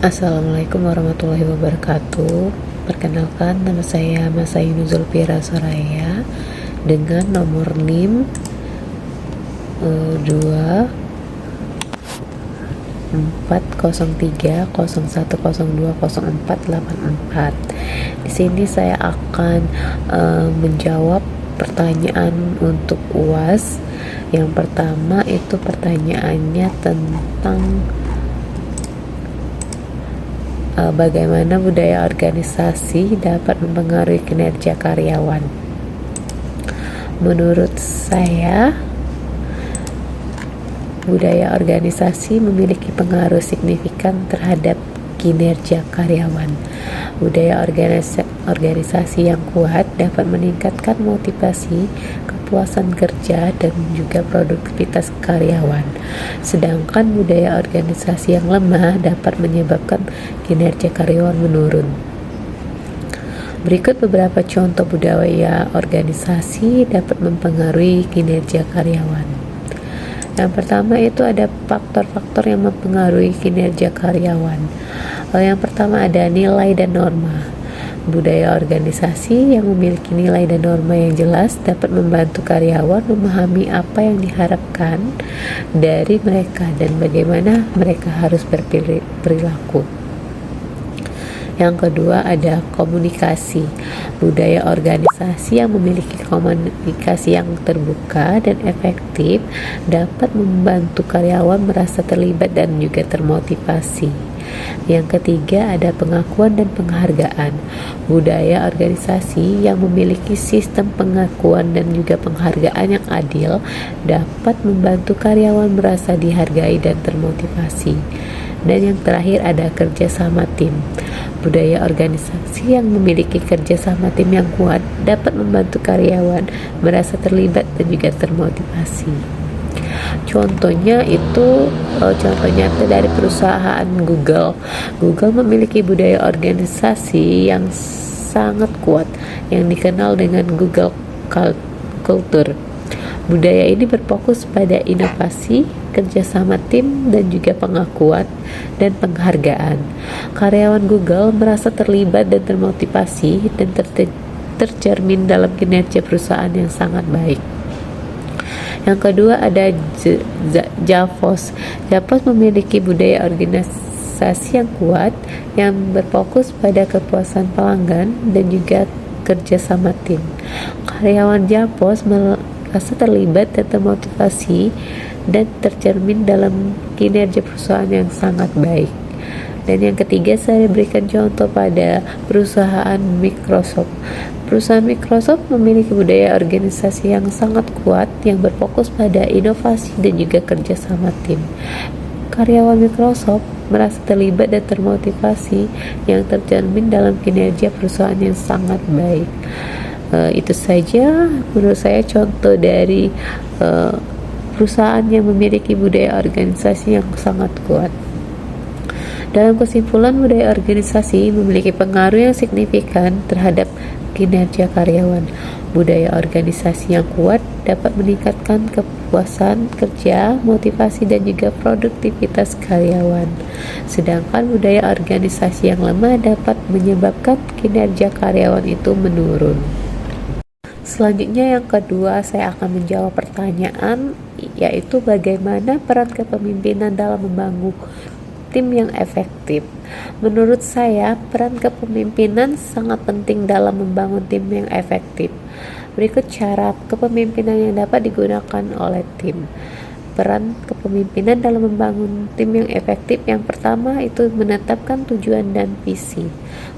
Assalamualaikum warahmatullahi wabarakatuh. Perkenalkan, nama saya Masayuni Zulfira Soraya dengan nomor NIM 240301020484. Di sini saya akan menjawab pertanyaan untuk UAS. Yang pertama itu pertanyaannya tentang bagaimana budaya organisasi dapat mempengaruhi kinerja karyawan. Menurut saya, budaya organisasi memiliki pengaruh signifikan terhadap kinerja karyawan. Budaya organisasi yang kuat dapat meningkatkan motivasi, kepuasan kerja, dan juga produktivitas karyawan. Sedangkan budaya organisasi yang lemah dapat menyebabkan kinerja karyawan menurun. Berikut beberapa contoh budaya organisasi dapat mempengaruhi kinerja karyawan. Yang pertama itu ada faktor-faktor yang mempengaruhi kinerja karyawan. Yang pertama ada nilai dan norma. Budaya organisasi yang memiliki nilai dan norma yang jelas dapat membantu karyawan memahami apa yang diharapkan dari mereka dan bagaimana mereka harus berperilaku. Yang kedua ada komunikasi. Budaya organisasi yang memiliki komunikasi yang terbuka dan efektif dapat membantu karyawan merasa terlibat dan juga termotivasi. Yang ketiga ada pengakuan dan penghargaan. Budaya organisasi yang memiliki sistem pengakuan dan juga penghargaan yang adil dapat membantu karyawan merasa dihargai dan termotivasi. Dan yang terakhir ada kerjasama tim. Budaya organisasi yang memiliki kerjasama tim yang kuat dapat membantu karyawan merasa terlibat dan juga termotivasi. Contohnya dari perusahaan Google. Google memiliki budaya organisasi yang sangat kuat yang dikenal dengan Google Culture. Budaya ini berfokus pada inovasi, kerjasama tim, dan juga pengakuan dan penghargaan. Karyawan Google merasa terlibat dan termotivasi dan tercermin dalam kinerja perusahaan yang sangat baik. Yang kedua ada Javos. Javos memiliki budaya organisasi yang kuat yang berfokus pada kepuasan pelanggan dan juga kerjasama tim. Karyawan Javos merasa terlibat dan termotivasi dan tercermin dalam kinerja perusahaan yang sangat baik. Dan yang ketiga saya berikan contoh pada perusahaan Microsoft. Perusahaan Microsoft memiliki budaya organisasi yang sangat kuat yang berfokus pada inovasi dan juga kerjasama tim. Karyawan Microsoft merasa terlibat dan termotivasi yang tercermin dalam kinerja perusahaan yang sangat baik. Itu saja menurut saya contoh dari perusahaan yang memiliki budaya organisasi yang sangat kuat. Dalam kesimpulan, budaya organisasi memiliki pengaruh yang signifikan terhadap kinerja karyawan. Budaya organisasi yang kuat dapat meningkatkan kepuasan kerja, motivasi, dan juga produktivitas karyawan. Sedangkan budaya organisasi yang lemah dapat menyebabkan kinerja karyawan itu menurun. Selanjutnya yang kedua saya akan menjawab pertanyaan, yaitu bagaimana peran kepemimpinan dalam membangun tim yang efektif. Menurut saya, peran kepemimpinan sangat penting dalam membangun tim yang efektif. Berikut cara kepemimpinan yang dapat digunakan oleh tim. Peran kepemimpinan dalam membangun tim yang efektif, yang pertama itu menetapkan tujuan dan visi.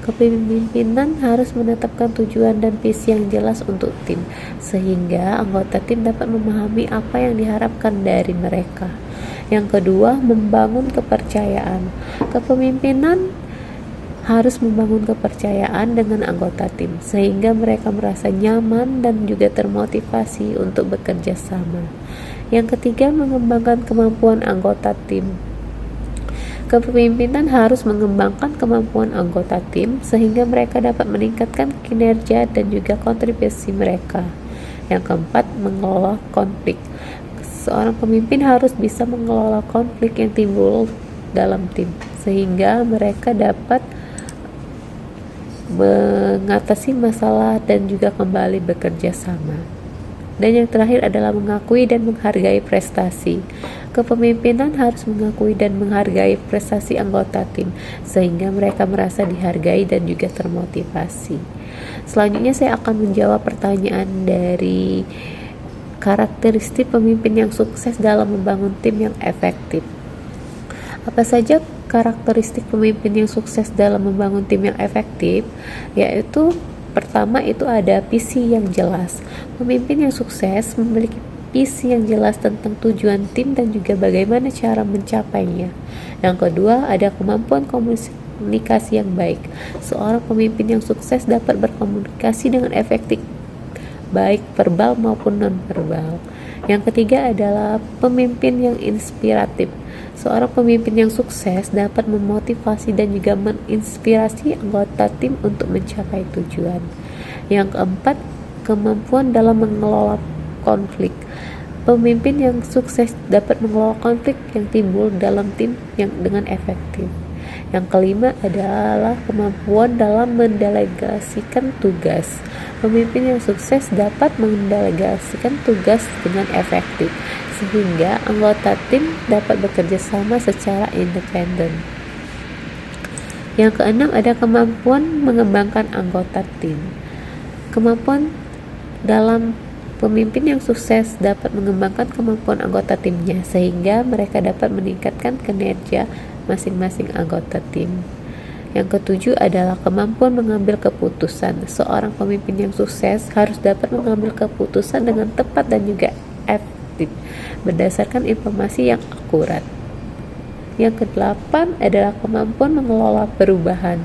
Kepemimpinan harus menetapkan tujuan dan visi yang jelas untuk tim, sehingga anggota tim dapat memahami apa yang diharapkan dari mereka. Yang kedua, membangun kepercayaan. Kepemimpinan harus membangun kepercayaan dengan anggota tim, sehingga mereka merasa nyaman dan juga termotivasi untuk bekerja sama. Yang ketiga, mengembangkan kemampuan anggota tim. Kepemimpinan harus mengembangkan kemampuan anggota tim, sehingga mereka dapat meningkatkan kinerja dan juga kontribusi mereka. Yang keempat, mengelola konflik. Seorang pemimpin harus bisa mengelola konflik yang timbul dalam tim, sehingga mereka dapat mengatasi masalah dan juga kembali bekerja sama. Dan yang terakhir adalah mengakui dan menghargai prestasi. Kepemimpinan harus mengakui dan menghargai prestasi anggota tim sehingga mereka merasa dihargai dan juga termotivasi. Selanjutnya saya akan menjawab pertanyaan dari karakteristik pemimpin yang sukses dalam membangun tim yang efektif. Apa saja karakteristik pemimpin yang sukses dalam membangun tim yang efektif? Yaitu pertama itu ada visi yang jelas. Pemimpin yang sukses memiliki visi yang jelas tentang tujuan tim dan juga bagaimana cara mencapainya. Yang kedua ada kemampuan komunikasi yang baik. Seorang pemimpin yang sukses dapat berkomunikasi dengan efektif, baik verbal maupun non-verbal. Yang ketiga adalah pemimpin yang inspiratif. Seorang pemimpin yang sukses dapat memotivasi dan juga menginspirasi anggota tim untuk mencapai tujuan. Yang keempat, kemampuan dalam mengelola konflik. Pemimpin yang sukses dapat mengelola konflik yang timbul dalam tim yang dengan efektif. Yang kelima adalah kemampuan dalam mendelegasikan tugas. Pemimpin yang sukses dapat mendelegasikan tugas dengan efektif, sehingga anggota tim dapat bekerja sama secara independen. Yang keenam ada kemampuan mengembangkan anggota tim. Kemampuan dalam pemimpin yang sukses dapat mengembangkan kemampuan anggota timnya, sehingga mereka dapat meningkatkan kinerja masing-masing anggota tim. Yang ketujuh adalah kemampuan mengambil keputusan. Seorang pemimpin yang sukses harus dapat mengambil keputusan dengan tepat dan juga efektif berdasarkan informasi yang akurat. Yang kedelapan adalah kemampuan mengelola perubahan.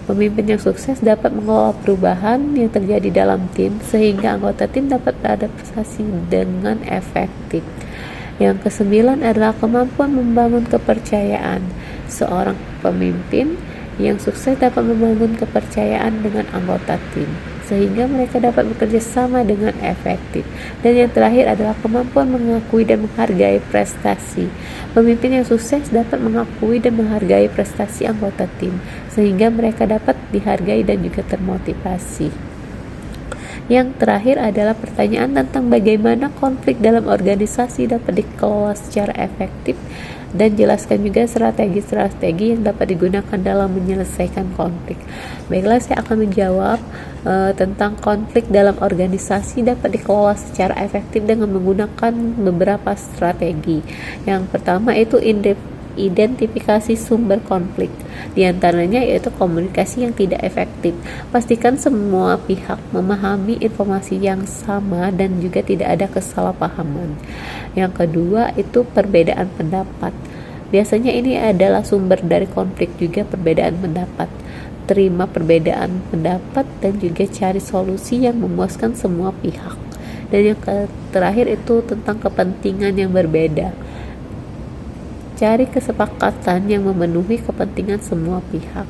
Pemimpin yang sukses dapat mengelola perubahan yang terjadi dalam tim sehingga anggota tim dapat beradaptasi dengan efektif. Yang kesembilan adalah kemampuan membangun kepercayaan. Seorang pemimpin yang sukses dapat membangun kepercayaan dengan anggota tim sehingga mereka dapat bekerja sama dengan efektif. Dan yang terakhir adalah kemampuan mengakui dan menghargai prestasi. Pemimpin yang sukses dapat mengakui dan menghargai prestasi anggota tim sehingga mereka dapat dihargai dan juga termotivasi. Yang terakhir adalah pertanyaan tentang bagaimana konflik dalam organisasi dapat dikelola secara efektif dan jelaskan juga strategi-strategi yang dapat digunakan dalam menyelesaikan konflik. Baiklah, saya akan menjawab tentang konflik dalam organisasi dapat dikelola secara efektif dengan menggunakan beberapa strategi. Yang pertama itu identifikasi sumber konflik. Di antaranya yaitu komunikasi yang tidak efektif. Pastikan semua pihak memahami informasi yang sama dan juga tidak ada kesalahpahaman. Yang kedua itu perbedaan pendapat. Biasanya ini adalah sumber dari konflik juga, perbedaan pendapat. Terima perbedaan pendapat dan juga cari solusi yang memuaskan semua pihak. Dan yang terakhir itu tentang kepentingan yang berbeda. Cari kesepakatan yang memenuhi kepentingan semua pihak.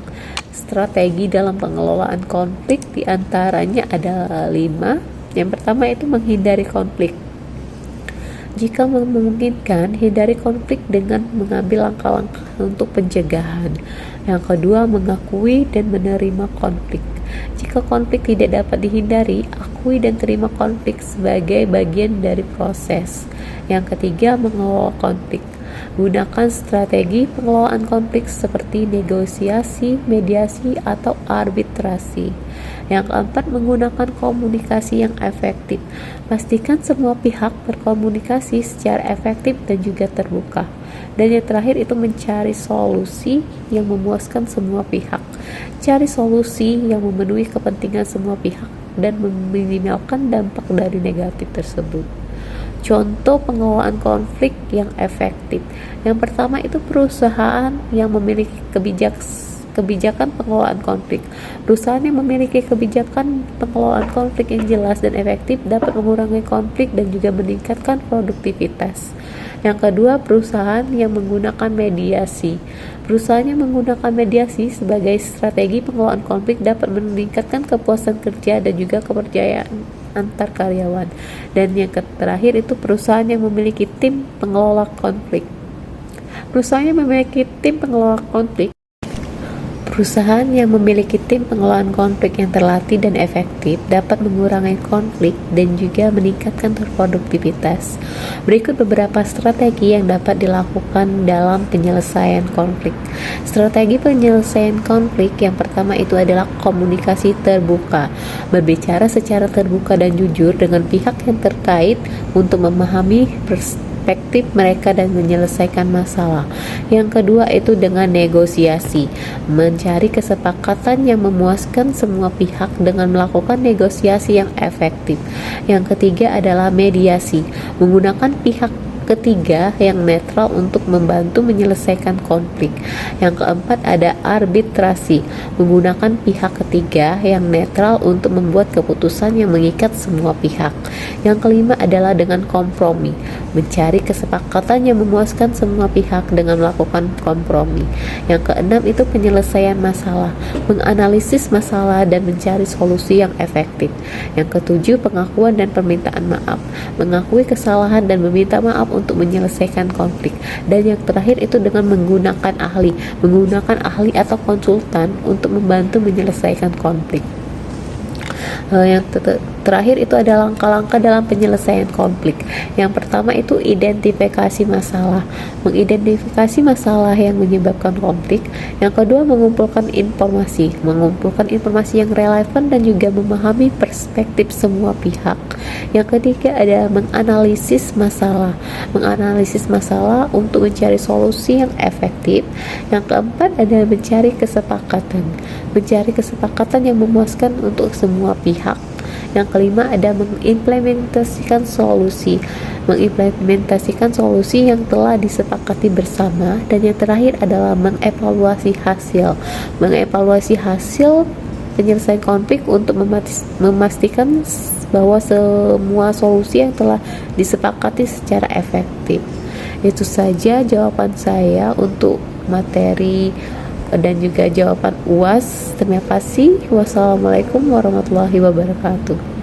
Strategi dalam pengelolaan konflik diantaranya ada 5. Yang pertama itu menghindari konflik. Jika memungkinkan, hindari konflik dengan mengambil langkah-langkah untuk pencegahan. Yang kedua, mengakui dan menerima konflik. Jika konflik tidak dapat dihindari, akui dan terima konflik sebagai bagian dari proses. Yang ketiga, mengelola konflik. Gunakan strategi pengelolaan konflik seperti negosiasi, mediasi, atau arbitrasi. Yang keempat, menggunakan komunikasi yang efektif. Pastikan semua pihak berkomunikasi secara efektif dan juga terbuka. Dan yang terakhir itu mencari solusi yang memuaskan semua pihak. Cari solusi yang memenuhi kepentingan semua pihak dan meminimalkan dampak dari negatif tersebut. Contoh pengelolaan konflik yang efektif. Yang pertama itu perusahaan yang memiliki kebijakan pengelolaan konflik. Perusahaan yang memiliki kebijakan pengelolaan konflik yang jelas dan efektif dapat mengurangi konflik dan juga meningkatkan produktivitas. Yang kedua, perusahaan yang menggunakan mediasi. Perusahaan yang menggunakan mediasi sebagai strategi pengelolaan konflik dapat meningkatkan kepuasan kerja dan juga kepercayaan antar karyawan. Dan yang terakhir itu perusahaan yang memiliki tim pengelola konflik. Perusahaan yang memiliki tim pengelola konflik Perusahaan yang memiliki tim pengelolaan konflik yang terlatih dan efektif dapat mengurangi konflik dan juga meningkatkan produktivitas. Berikut beberapa strategi yang dapat dilakukan dalam penyelesaian konflik. Strategi penyelesaian konflik yang pertama itu adalah komunikasi terbuka. Berbicara secara terbuka dan jujur dengan pihak yang terkait untuk memahami perspektif mereka dan menyelesaikan masalah. Yang kedua itu dengan negosiasi, mencari kesepakatan yang memuaskan semua pihak dengan melakukan negosiasi yang efektif. Yang ketiga adalah mediasi, menggunakan pihak ketiga yang netral untuk membantu menyelesaikan konflik. Yang keempat ada arbitrasi, menggunakan pihak ketiga yang netral untuk membuat keputusan yang mengikat semua pihak. Yang kelima adalah dengan kompromi, mencari kesepakatan yang memuaskan semua pihak dengan melakukan kompromi. Yang keenam itu penyelesaian masalah, menganalisis masalah dan mencari solusi yang efektif. Yang ketujuh pengakuan dan permintaan maaf, mengakui kesalahan dan meminta maaf untuk menyelesaikan konflik. Dan yang terakhir itu dengan menggunakan ahli atau konsultan untuk membantu menyelesaikan konflik. Yang terakhir itu ada langkah-langkah dalam penyelesaian konflik. Yang pertama itu identifikasi masalah, mengidentifikasi masalah yang menyebabkan konflik. Yang kedua mengumpulkan informasi yang relevan dan juga memahami perspektif semua pihak. Yang ketiga ada menganalisis masalah untuk mencari solusi yang efektif. Yang keempat ada mencari kesepakatan yang memuaskan untuk semua pihak. Yang kelima ada mengimplementasikan solusi yang telah disepakati bersama. Dan yang terakhir adalah mengevaluasi hasil penyelesaian konflik untuk memastikan bahwa semua solusi yang telah disepakati secara efektif. Itu saja jawaban saya untuk materi dan juga jawaban UAS. Terima kasih. Wassalamualaikum warahmatullahi wabarakatuh.